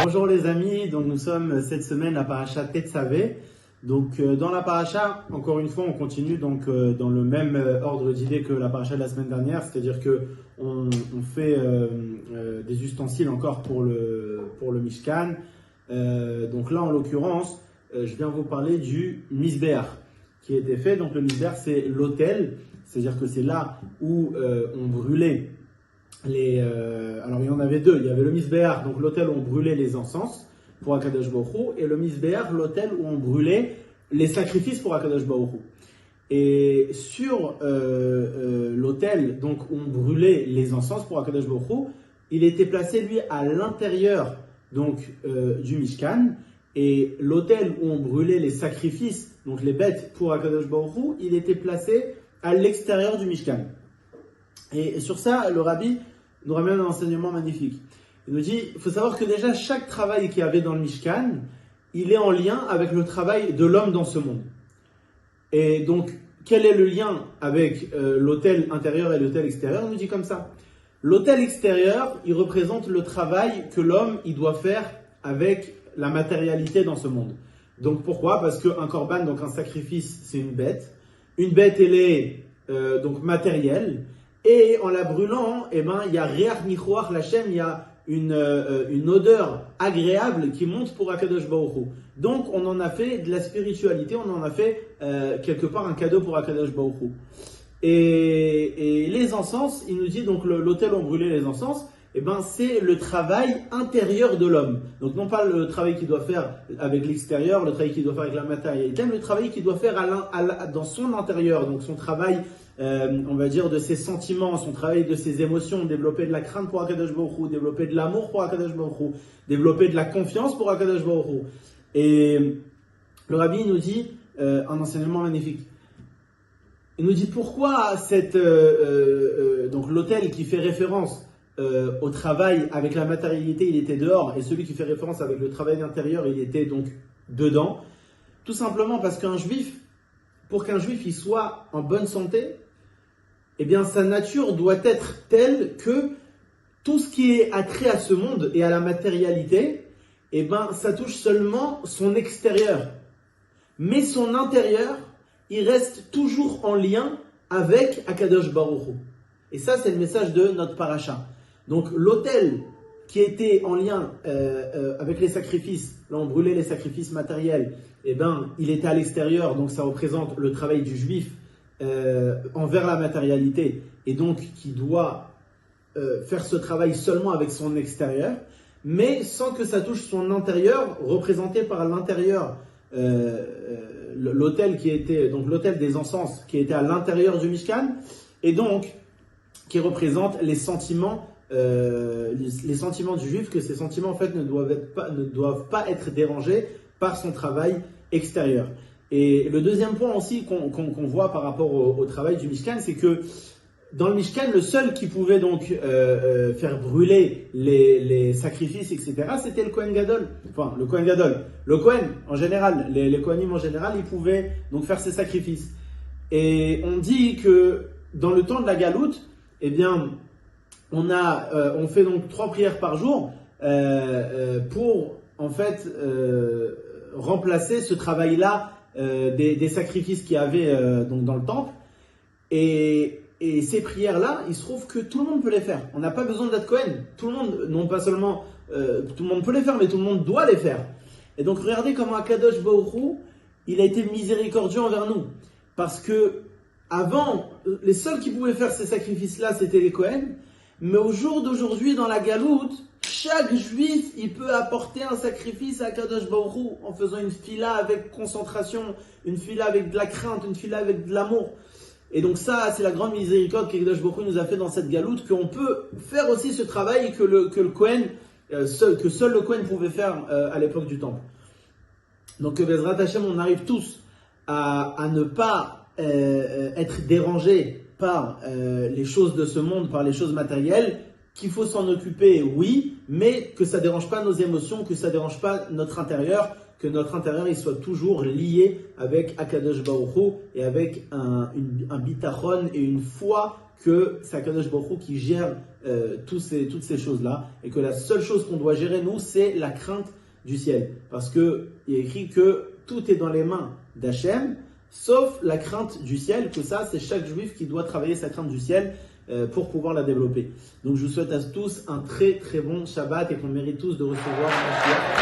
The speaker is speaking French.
Bonjour les amis, donc nous sommes cette semaine à Parashat Tetzavé. Donc dans la Parasha, encore une fois, on continue donc dans le même ordre d'idées que la Parasha de la semaine dernière, c'est-à-dire que on fait des ustensiles encore pour le Mishkan. Donc là, en l'occurrence, je viens vous parler du Misbéach qui a été fait. Donc le Misbéach, c'est l'autel, c'est-à-dire que c'est là où on brûlait alors il y en avait deux, il y avait le Misbéach, donc l'autel où on brûlait les encens pour Akadosh Baruch Hu, et le Misbéach, l'autel où on brûlait les sacrifices pour Akadosh Baruch Hu. Et sur l'autel, donc où on brûlait les encens pour Akadosh Baruch Hu, il était placé lui à l'intérieur donc du Mishkan, et l'autel où on brûlait les sacrifices, donc les bêtes pour Akadosh Baruch Hu, il était placé à l'extérieur du Mishkan. Et sur ça, le Rabbi nous ramène un enseignement magnifique. Il nous dit, il faut savoir que déjà chaque travail qu'il y avait dans le Mishkan, il est en lien avec le travail de l'homme dans ce monde. Et donc, quel est le lien avec l'autel intérieur et l'autel extérieur? Il nous dit comme ça. L'autel extérieur, il représente le travail que l'homme il doit faire avec la matérialité dans ce monde. Donc pourquoi? Parce qu'un korban, donc un sacrifice, c'est une bête. Une bête, elle est donc matérielle. Et en la brûlant, il y a Reach Nichoach Lachem, il y a une odeur agréable qui monte pour Akadosh Baruch Hu. Donc on en a fait de la spiritualité, on en a fait quelque part un cadeau pour Akadosh Baruch Hu. Et les encens, il nous dit donc l'autel où on brûlait les encens, c'est le travail intérieur de l'homme. Donc non pas le travail qu'il doit faire avec l'extérieur, le travail qu'il doit faire avec la matérialité, mais le travail qu'il doit faire dans son intérieur. Donc son travail, on va dire, de ses sentiments, son travail de ses émotions, développer de la crainte pour Akadosh Baruch Hu, développer de l'amour pour Akadosh Baruch Hu, développer de la confiance pour Akadosh Baruch Hu. Et le Rabbi nous dit un enseignement magnifique. Il nous dit pourquoi donc l'autel qui fait référence au travail avec la matérialité, il était dehors, et celui qui fait référence avec le travail intérieur, il était donc dedans. Tout simplement parce pour qu'un juif il soit en bonne santé, sa nature doit être telle que tout ce qui est attrait à ce monde et à la matérialité, ça touche seulement son extérieur. Mais son intérieur, il reste toujours en lien avec Akadosh Baruch Hu. Et ça, c'est le message de notre paracha. Donc l'autel qui était en lien avec les sacrifices, là on brûlait les sacrifices matériels, il était à l'extérieur, donc ça représente le travail du juif envers la matérialité, et donc qui doit faire ce travail seulement avec son extérieur, mais sans que ça touche son intérieur, représenté par l'intérieur, l'autel qui était, donc l'autel des encens qui était à l'intérieur du Mishkan, et donc qui représente les sentiments du juif, que ces sentiments en fait ne doivent pas être dérangés par son travail extérieur. Et le deuxième point aussi qu'on voit par rapport au travail du Mishkan, c'est que dans le Mishkan, le seul qui pouvait donc faire brûler les sacrifices, etc., c'était le Kohen Gadol. Enfin, le Kohen Gadol. Le Kohen, en général, les Kohanim en général, ils pouvaient donc faire ces sacrifices. Et on dit que dans le temps de la Galoute, on fait donc 3 prières par jour pour en fait remplacer ce travail-là des sacrifices qu'il y avait donc dans le temple. Et ces prières-là, il se trouve que tout le monde peut les faire. On n'a pas besoin d'être Kohen. Tout le monde, non pas seulement tout le monde peut les faire, mais tout le monde doit les faire. Et donc regardez comment Akadosh Baruch Hu, il a été miséricordieux envers nous. Parce que avant, les seuls qui pouvaient faire ces sacrifices-là, c'était les Kohen. Mais au jour d'aujourd'hui, dans la Galoute, chaque juif, il peut apporter un sacrifice à Akadosh Baruch Hu en faisant une fila avec concentration, une fila avec de la crainte, une fila avec de l'amour. Et donc ça, c'est la grande miséricorde qu'Akadosh Baruch Hu nous a fait dans cette Galoute, qu'on peut faire aussi ce travail que le Kohen, que seul le Kohen pouvait faire à l'époque du Temple. Donc Bezrat Hashem, on arrive tous à ne pas être dérangés par les choses de ce monde, par les choses matérielles, qu'il faut s'en occuper, oui, mais que ça ne dérange pas nos émotions, que ça ne dérange pas notre intérieur, que notre intérieur il soit toujours lié avec Akadosh Baruch Hu et avec un bitachon et une foi que c'est Akadosh Baruch Hu qui gère toutes ces choses-là, et que la seule chose qu'on doit gérer nous, c'est la crainte du ciel. Parce que il est écrit que tout est dans les mains d'Hachem, sauf la crainte du ciel, que ça, c'est chaque juif qui doit travailler sa crainte du ciel pour pouvoir la développer. Donc je vous souhaite à tous un très très bon Shabbat et qu'on mérite tous de recevoir un Mashiach.